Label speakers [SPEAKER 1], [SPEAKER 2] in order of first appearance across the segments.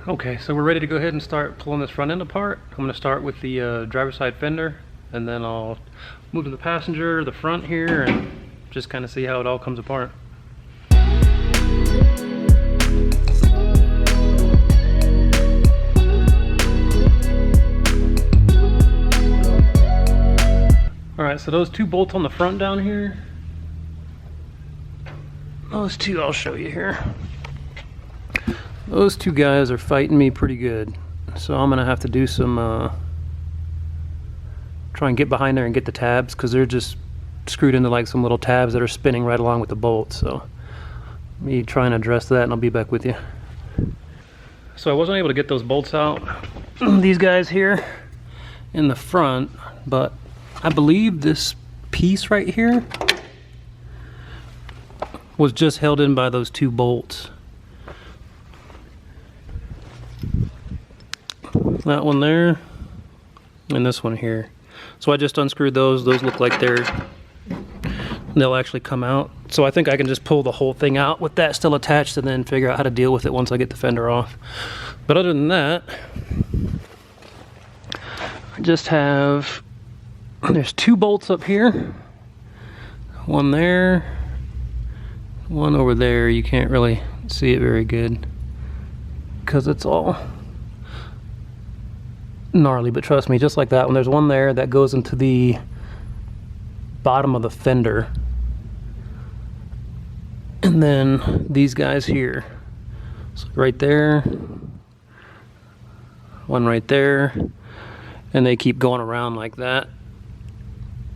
[SPEAKER 1] Okay, so we're ready to go ahead and start pulling this front end apart. I'm going to start with the driver's side fender, and then I'll move to the passenger, the front here, and just kind of see how it all comes apart. Alright, so those two bolts on the front down here, those two I'll show you here. Those two guys are fighting me pretty good, so I'm gonna have to do some try and get behind there and get the tabs, because they're just screwed into like some little tabs that are spinning right along with the bolts. So me try and address that, and I'll be back with you. So I wasn't able to get those bolts out, these guys here in the front, but I believe this piece right here was just held in by those two bolts. That one there, and this one here. So I just unscrewed those. Those look like they'll actually come out. So I think I can just pull the whole thing out with that still attached, and then figure out how to deal with it once I get the fender off. But other than that, I just have, there's two bolts up here. One there, one over there. You can't really see it very good because it's all gnarly, but trust me, just like that one, there's one there that goes into the bottom of the fender, and then these guys here, so right there, one right there, and they keep going around like that,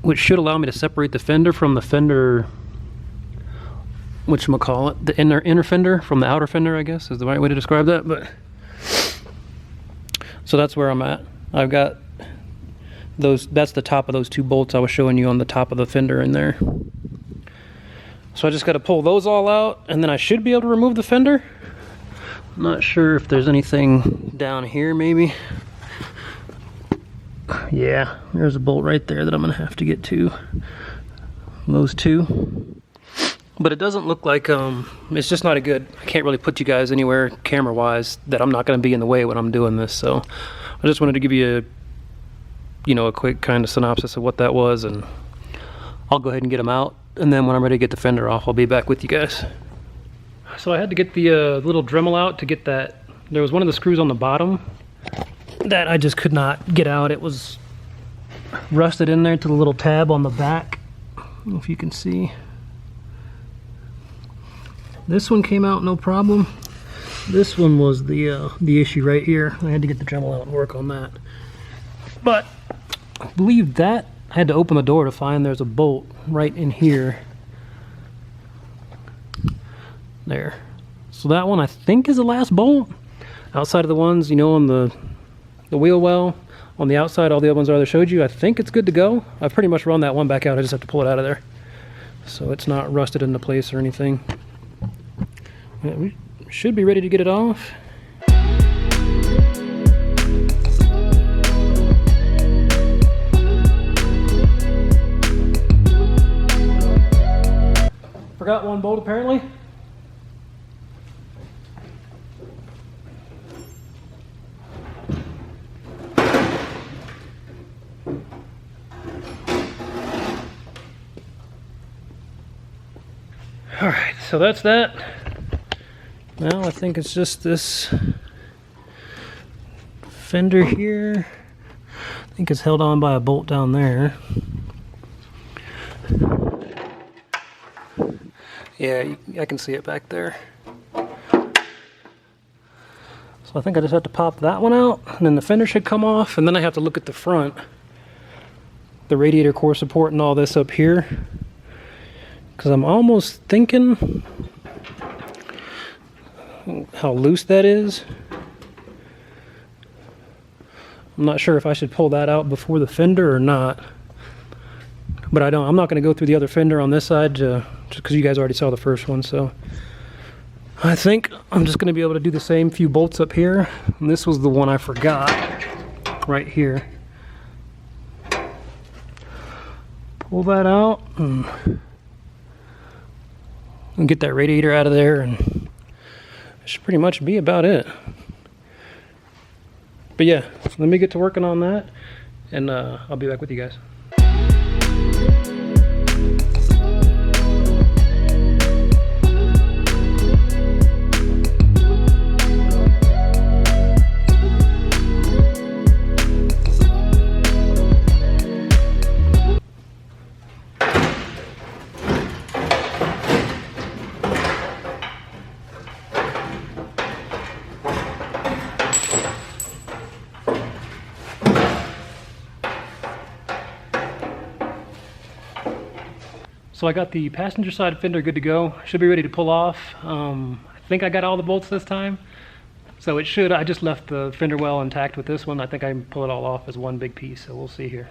[SPEAKER 1] which should allow me to separate the fender from the fender, whatchamacallit, the inner fender from the outer fender, I guess is the right way to describe that. But so that's where I'm at. I've got those, that's the top of those two bolts I was showing you on the top of the fender in there. So I just got to pull those all out, and then I should be able to remove the fender. I'm not sure if there's anything down here maybe. Yeah, there's a bolt right there that I'm going to have to get to. Those two. But it doesn't look like, it's just not a good, I can't really put you guys anywhere camera-wise that I'm not going to be in the way when I'm doing this. So I just wanted to give you a quick kind of synopsis of what that was, and I'll go ahead and get them out. And then when I'm ready to get the fender off, I'll be back with you guys. So I had to get the little Dremel out to get that. There was one of the screws on the bottom that I just could not get out. It was rusted in there to the little tab on the back. I don't know if you can see. This one came out no problem. This one was the issue right here. I had to get the Dremel out and work on that. But I believe that I had to open the door to find there's a bolt right in here. There. So that one I think is the last bolt. Outside of the ones, on the wheel well, on the outside, all the other ones I showed you, I think it's good to go. I've pretty much run that one back out. I just have to pull it out of there. So it's not rusted into place or anything. Yeah, we should be ready to get it off. Forgot one bolt apparently. All right, so that's that. Now I think it's just this fender here. I think it's held on by a bolt down there. Yeah, I can see it back there. So I think I just have to pop that one out, and then the fender should come off, and then I have to look at the front, the radiator core support and all this up here, because I'm almost thinking how loose that is. I'm not sure if I should pull that out before the fender or not, but I'm not going to go through the other fender on this side just because you guys already saw the first one. So I think I'm just going to be able to do the same few bolts up here, and this was the one I forgot right here. Pull that out and get that radiator out of there, and it should pretty much be about it. But yeah, let me get to working on that, and I'll be back with you guys. So I got the passenger side fender good to go. Should be ready to pull off. I think I got all the bolts this time. So it should, I just left the fender well intact with this one. I think I can pull it all off as one big piece, so we'll see here.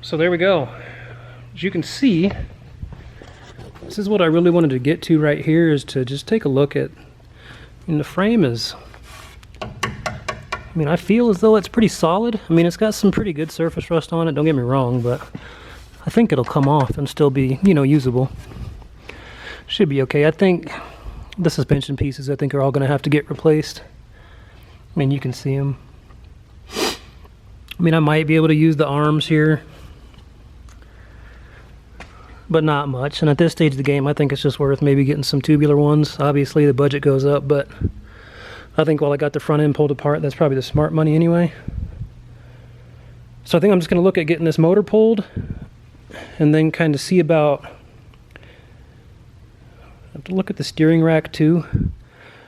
[SPEAKER 1] So there we go. As you can see, this is what I really wanted to get to right here, is to just take a look at, and the frame is, I mean, I feel as though it's pretty solid. I mean, it's got some pretty good surface rust on it, don't get me wrong, but I think it'll come off and still be, you know, usable. Should be okay. I think the suspension pieces, I think, are all going to have to get replaced. I mean, you can see them. I mean, I might be able to use the arms here, but not much. And at this stage of the game, I think it's just worth maybe getting some tubular ones. Obviously, the budget goes up, but I think while I got the front end pulled apart, that's probably the smart money anyway. So I think I'm just going to look at getting this motor pulled, and then kind of see about, I have to look at the steering rack too.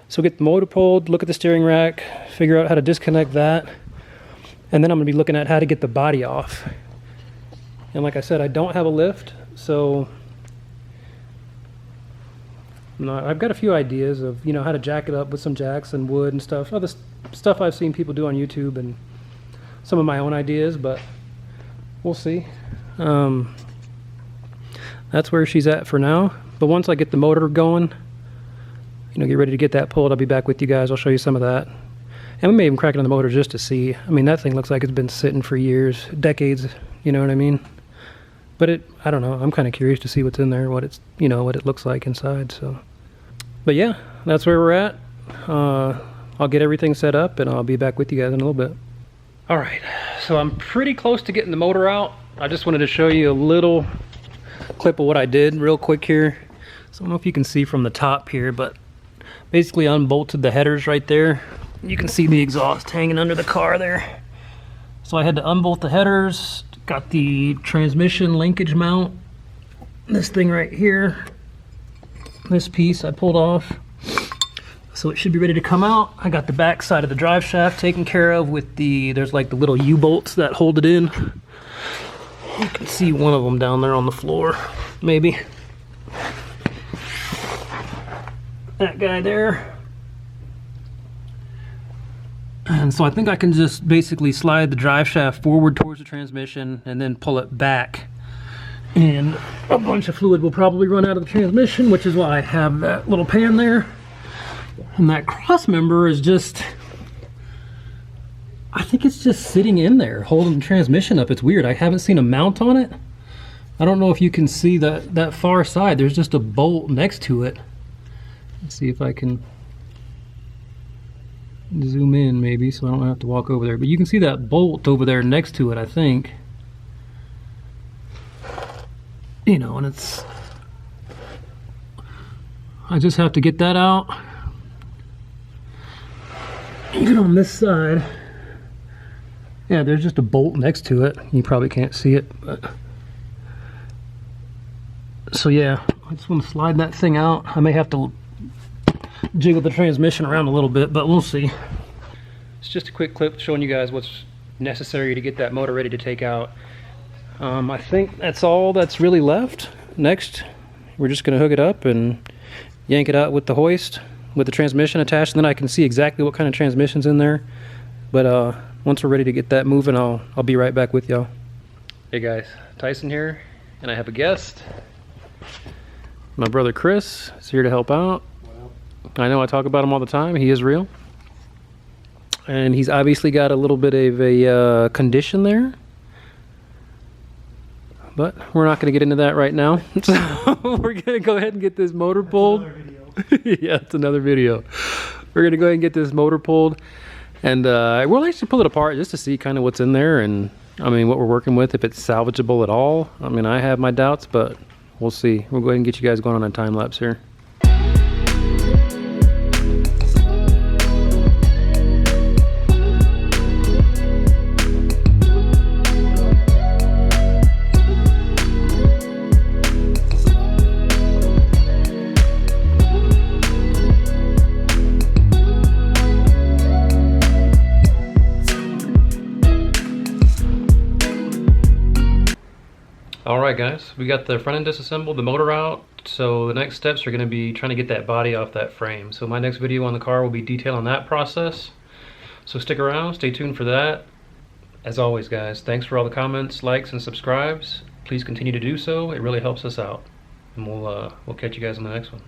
[SPEAKER 1] So get the motor pulled, look at the steering rack, figure out how to disconnect that, and then I'm going to be looking at how to get the body off. And like I said, I don't have a lift, so I've got a few ideas of, you know, how to jack it up with some jacks and wood and stuff. Other stuff I've seen people do on YouTube, and some of my own ideas, but we'll see. That's where she's at for now. But once I get the motor going, you know, get ready to get that pulled, I'll be back with you guys. I'll show you some of that. And we may even crack it on the motor just to see. I mean, that thing looks like it's been sitting for years, decades, you know what I mean? But I don't know, I'm kind of curious to see what's in there, what it's, you know, what it looks like inside, so. But yeah, that's where we're at. I'll get everything set up, and I'll be back with you guys in a little bit. All right, so I'm pretty close to getting the motor out. I just wanted to show you a little clip of what I did real quick here. So I don't know if you can see from the top here, but basically unbolted the headers right there. You can see the exhaust hanging under the car there. So I had to unbolt the headers, got the transmission linkage mount, this thing right here, this piece I pulled off. So it should be ready to come out. I got the back side of the drive shaft taken care of with there's like the little U-bolts that hold it in. You can see one of them down there on the floor, maybe. That guy there. And so I think I can just basically slide the drive shaft forward towards the transmission and then pull it back. And a bunch of fluid will probably run out of the transmission, which is why I have that little pan there. And that cross member is just, I think it's just sitting in there holding the transmission up. It's weird. I haven't seen a mount on it. I don't know if you can see that far side. There's just a bolt next to it. Let's see if I can zoom in maybe so I don't have to walk over there. But you can see that bolt over there next to it, I think. You know, and it's, I just have to get that out. Even on this side, yeah, there's just a bolt next to it. You probably can't see it, but so yeah, I just want to slide that thing out. I may have to jiggle the transmission around a little bit, but we'll see. It's just a quick clip showing you guys what's necessary to get that motor ready to take out. I think that's all that's really left. Next, we're just going to hook it up and yank it out with the hoist with the transmission attached, and then I can see exactly what kind of transmission's in there. But once we're ready to get that moving, I'll be right back with y'all. Hey guys, Tyson here, and I have a guest. My brother Chris is here to help out. I know I talk about him all the time. He is real. And he's obviously got a little bit of a condition there. But we're not going to get into that right now. So we're going to go ahead and get this motor pulled. Yeah, it's another video. We're going to go ahead and get this motor pulled. And we'll actually pull it apart just to see kind of what's in there. And I mean, what we're working with, if it's salvageable at all. I mean, I have my doubts, but we'll see. We'll go ahead and get you guys going on a time lapse here. Alright guys, we got the front end disassembled, the motor out, so the next steps are going to be trying to get that body off that frame. So my next video on the car will be detailing that process. So stick around, stay tuned for that. As always guys, thanks for all the comments, likes, and subscribes. Please continue to do so, it really helps us out. And we'll catch you guys on the next one.